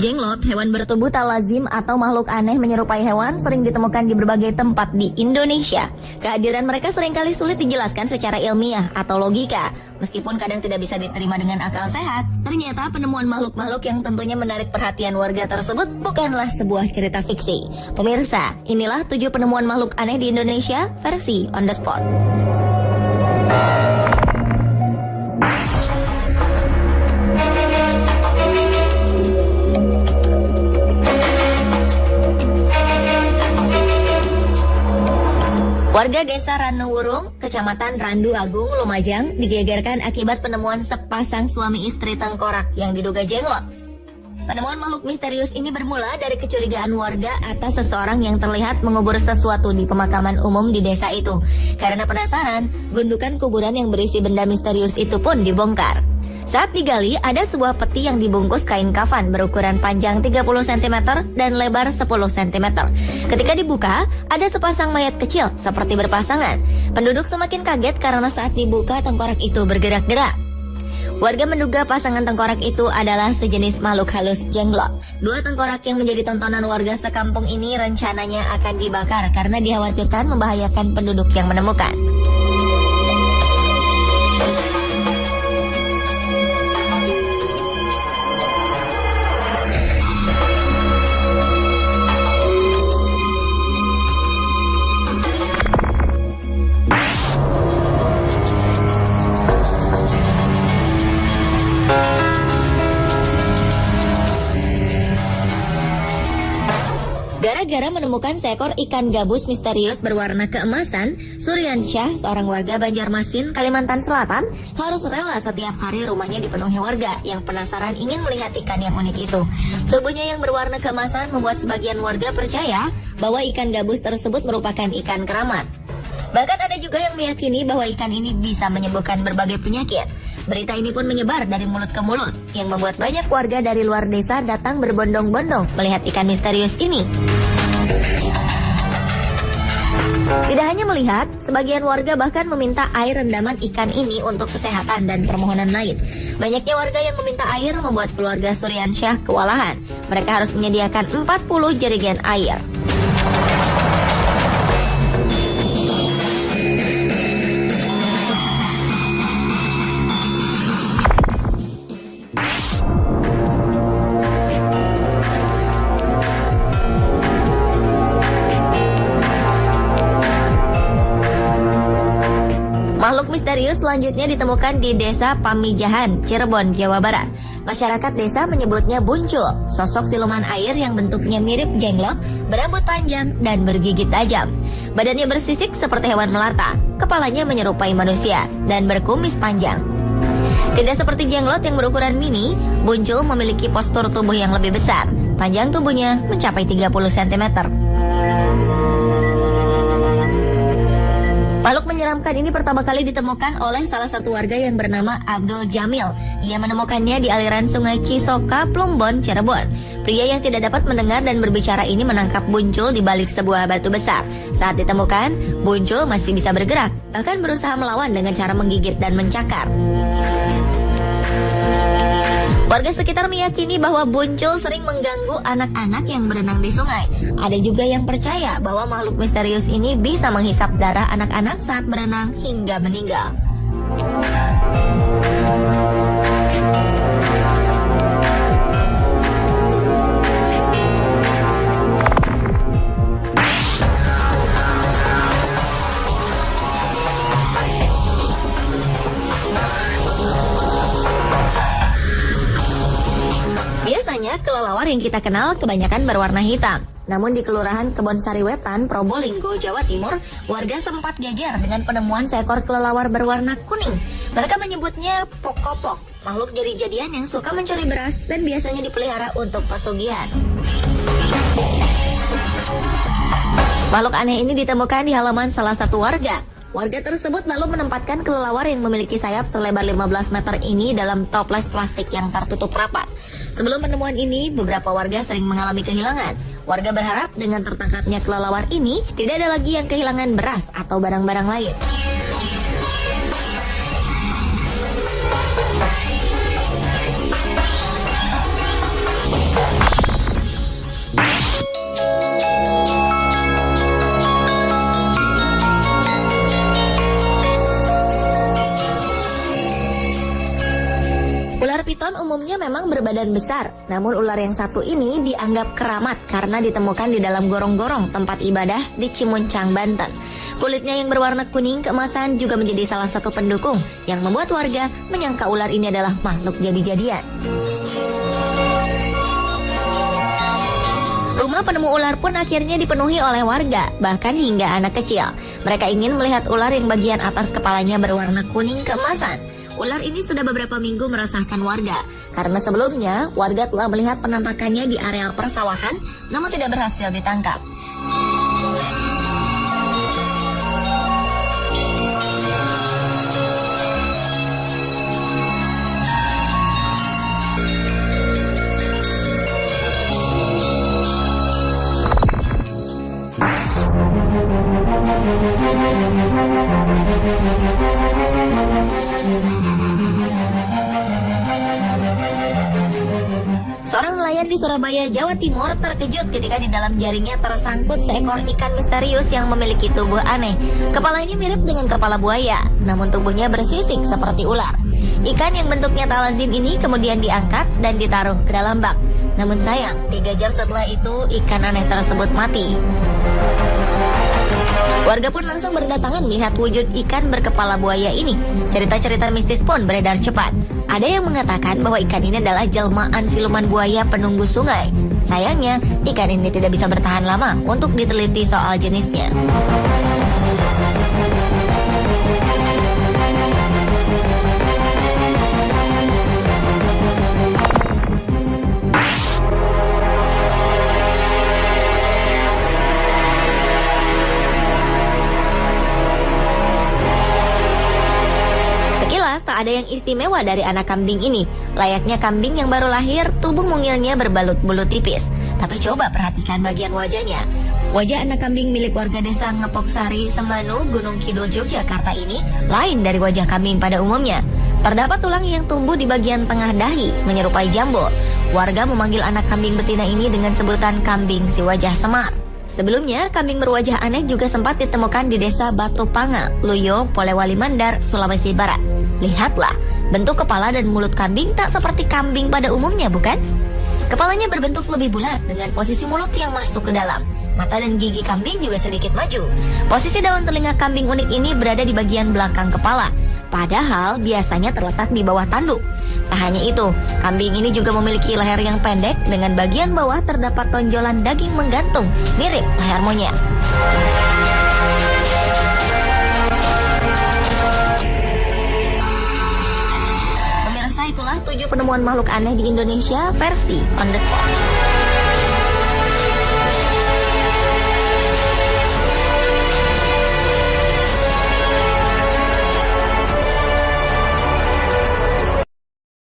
Jenglot, hewan bertubuh tak lazim atau makhluk aneh menyerupai hewan, sering ditemukan di berbagai tempat di Indonesia. Kehadiran mereka seringkali sulit dijelaskan secara ilmiah atau logika. Meskipun kadang tidak bisa diterima dengan akal sehat, ternyata penemuan makhluk-makhluk yang tentunya menarik perhatian warga tersebut bukanlah sebuah cerita fiksi. Pemirsa, inilah 7 penemuan makhluk aneh di Indonesia versi On The Spot. Warga Desa Ranuwurung, Kecamatan Randu Agung, Lumajang, digegerkan akibat penemuan sepasang suami istri tengkorak yang diduga jenglot. Penemuan makhluk misterius ini bermula dari kecurigaan warga atas seseorang yang terlihat mengubur sesuatu di pemakaman umum di desa itu. Karena penasaran, gundukan kuburan yang berisi benda misterius itu pun dibongkar. Saat digali, ada sebuah peti yang dibungkus kain kafan berukuran panjang 30 cm dan lebar 10 cm. Ketika dibuka, ada sepasang mayat kecil seperti berpasangan. Penduduk semakin kaget karena saat dibuka tengkorak itu bergerak-gerak. Warga menduga pasangan tengkorak itu adalah sejenis makhluk halus jenglot. 2 tengkorak yang menjadi tontonan warga sekampung ini rencananya akan dibakar karena dikhawatirkan membahayakan penduduk yang menemukan. Gara-gara menemukan seekor ikan gabus misterius berwarna keemasan, Suryansyah, seorang warga Banjarmasin, Kalimantan Selatan, harus rela setiap hari rumahnya dipenuhi warga yang penasaran ingin melihat ikan yang unik itu. Tubuhnya yang berwarna keemasan membuat sebagian warga percaya bahwa ikan gabus tersebut merupakan ikan keramat. Bahkan ada juga yang meyakini bahwa ikan ini bisa menyembuhkan berbagai penyakit. Berita ini pun menyebar dari mulut ke mulut, yang membuat banyak warga dari luar desa datang berbondong-bondong melihat ikan misterius ini. Tidak hanya melihat, sebagian warga bahkan meminta air rendaman ikan ini untuk kesehatan dan permohonan lain. Banyaknya warga yang meminta air membuat keluarga Suryansyah kewalahan. Mereka harus menyediakan 40 jerigen air. Makhluk misterius selanjutnya ditemukan di Desa Pamijahan, Cirebon, Jawa Barat. Masyarakat desa menyebutnya Buncul, sosok siluman air yang bentuknya mirip jenglot, berambut panjang dan bergigit tajam. Badannya bersisik seperti hewan melata, kepalanya menyerupai manusia, dan berkumis panjang. Tidak seperti jenglot yang berukuran mini, Buncul memiliki postur tubuh yang lebih besar. Panjang tubuhnya mencapai 30 cm. Makhluk menyeramkan ini pertama kali ditemukan oleh salah satu warga yang bernama Abdul Jamil. Ia menemukannya di aliran sungai Cisoka, Plumbon, Cirebon. Pria yang tidak dapat mendengar dan berbicara ini menangkap Buncul di balik sebuah batu besar. Saat ditemukan, Buncul masih bisa bergerak, bahkan berusaha melawan dengan cara menggigit dan mencakar. Warga sekitar meyakini bahwa Buncul sering mengganggu anak-anak yang berenang di sungai. Ada juga yang percaya bahwa makhluk misterius ini bisa menghisap darah anak-anak saat berenang hingga meninggal. Biasanya kelelawar yang kita kenal kebanyakan berwarna hitam. Namun di Kelurahan Kebonsari Wetan, Probolinggo, Jawa Timur, warga sempat geger dengan penemuan seekor kelelawar berwarna kuning. Mereka menyebutnya pokopok, makhluk jadi-jadian yang suka mencuri beras dan biasanya dipelihara untuk pesugihan. Makhluk aneh ini ditemukan di halaman salah satu warga. Warga tersebut lalu menempatkan kelelawar yang memiliki sayap selebar 15 meter ini dalam toples plastik yang tertutup rapat. Sebelum penemuan ini, beberapa warga sering mengalami kehilangan. Warga berharap dengan tertangkapnya kelelawar ini, tidak ada lagi yang kehilangan beras atau barang-barang lain. Piton umumnya memang berbadan besar, namun ular yang satu ini dianggap keramat karena ditemukan di dalam gorong-gorong tempat ibadah di Cimuncang, Banten. Kulitnya yang berwarna kuning keemasan juga menjadi salah satu pendukung yang membuat warga menyangka ular ini adalah makhluk jadi-jadian. Rumah penemu ular pun akhirnya dipenuhi oleh warga, bahkan hingga anak kecil. Mereka ingin melihat ular yang bagian atas kepalanya berwarna kuning keemasan. Ular ini sudah beberapa minggu meresahkan warga, karena sebelumnya warga telah melihat penampakannya di areal persawahan, namun tidak berhasil ditangkap. Seorang nelayan di Surabaya, Jawa Timur terkejut ketika di dalam jaringnya tersangkut seekor ikan misterius yang memiliki tubuh aneh. Kepalanya mirip dengan kepala buaya, namun tubuhnya bersisik seperti ular. Ikan yang bentuknya tak lazim ini kemudian diangkat dan ditaruh ke dalam bak. Namun sayang, 3 jam setelah itu ikan aneh tersebut mati. Warga pun langsung berdatangan melihat wujud ikan berkepala buaya ini. Cerita-cerita mistis pun beredar cepat. Ada yang mengatakan bahwa ikan ini adalah jelmaan siluman buaya penunggu sungai. Sayangnya, ikan ini tidak bisa bertahan lama untuk diteliti soal jenisnya. Tak ada yang istimewa dari anak kambing ini. Layaknya kambing yang baru lahir, tubuh mungilnya berbalut bulu tipis. Tapi coba perhatikan bagian wajahnya. Wajah anak kambing milik warga desa Ngepoksari, Semanu, Gunung Kidul, Yogyakarta ini lain dari wajah kambing pada umumnya. Terdapat tulang yang tumbuh di bagian tengah dahi, menyerupai jambul. Warga memanggil anak kambing betina ini dengan sebutan kambing si wajah semar. Sebelumnya, kambing berwajah aneh juga sempat ditemukan di desa Batu Panga, Luyo, Polewali Mandar, Sulawesi Barat. Lihatlah, bentuk kepala dan mulut kambing tak seperti kambing pada umumnya, bukan? Kepalanya berbentuk lebih bulat dengan posisi mulut yang masuk ke dalam. Mata dan gigi kambing juga sedikit maju. Posisi daun telinga kambing unik ini berada di bagian belakang kepala, padahal biasanya terletak di bawah tanduk. Tak hanya itu, kambing ini juga memiliki leher yang pendek dengan bagian bawah terdapat tonjolan daging menggantung, mirip leher monyet. Pemirsa, itulah 7 penemuan makhluk aneh di Indonesia versi On The Spot.